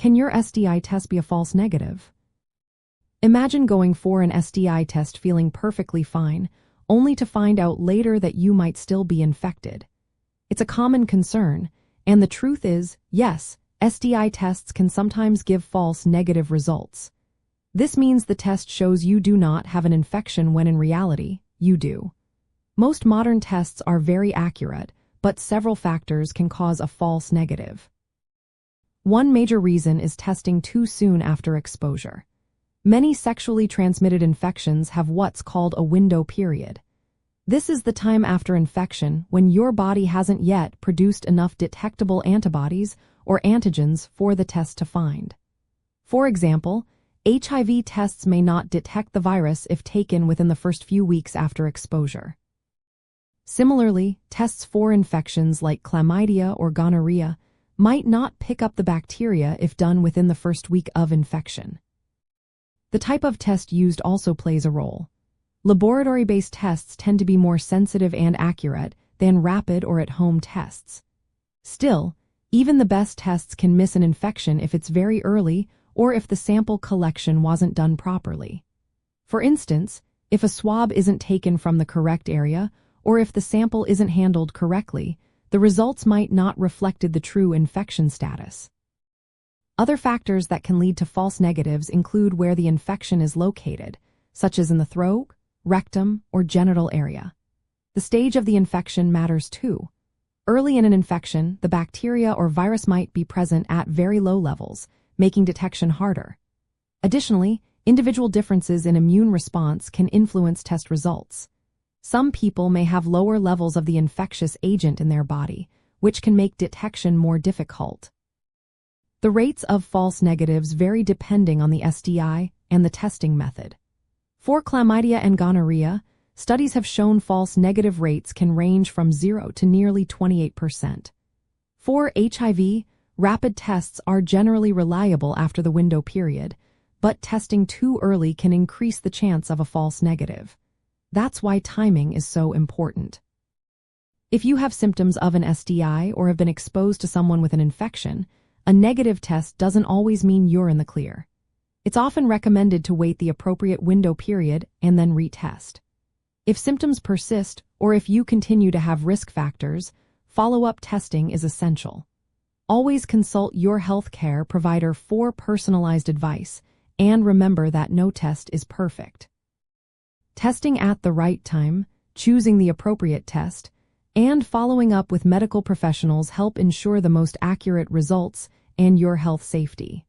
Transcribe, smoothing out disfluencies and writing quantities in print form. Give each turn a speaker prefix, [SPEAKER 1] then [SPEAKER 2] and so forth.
[SPEAKER 1] Can your STI test be a false negative? Imagine going for an STI test feeling perfectly fine, only to find out later that you might still be infected. It's a common concern, and the truth is, yes, STI tests can sometimes give false negative results. This means the test shows you do not have an infection when in reality, you do. Most modern tests are very accurate, but several factors can cause a false negative. One major reason is testing too soon after exposure. Many sexually transmitted infections have what's called a window period. This is the time after infection when your body hasn't yet produced enough detectable antibodies or antigens for the test to find. For example, HIV tests may not detect the virus if taken within the first few weeks after exposure. Similarly, tests for infections like Chlamydia or Gonorrhea might not pick up the bacteria if done within the first week of infection. The type of test used also plays a role. Laboratory-based tests tend to be more sensitive and accurate than rapid or at-home tests. Still, even the best tests can miss an infection if it's very early or if the sample collection wasn't done properly. For instance, if a swab isn't taken from the correct area or if the sample isn't handled correctly, the results might not reflect the true infection status. Other factors that can lead to false negatives include where the infection is located, such as in the throat, rectum, or genital area. The stage of the infection matters too. Early in an infection, the bacteria or virus might be present at very low levels, making detection harder. Additionally, individual differences in immune response can influence test results. Some people may have lower levels of the infectious agent in their body, which can make detection more difficult. The rates of false negatives vary depending on the STI and the testing method. For Chlamydia and Gonorrhea, studies have shown false negative rates can range from 0 to nearly 28%. For HIV, rapid tests are generally reliable after the window period, but testing too early can increase the chance of a false negative. That's why timing is so important. If you have symptoms of an STI or have been exposed to someone with an infection, a negative test doesn't always mean you're in the clear. It's often recommended to wait the appropriate window period and then retest. If symptoms persist or if you continue to have risk factors, follow-up testing is essential. Always consult your healthcare provider for personalized advice, and remember that no test is perfect. Testing at the right time, choosing the appropriate test, and following up with medical professionals help ensure the most accurate results and your health safety.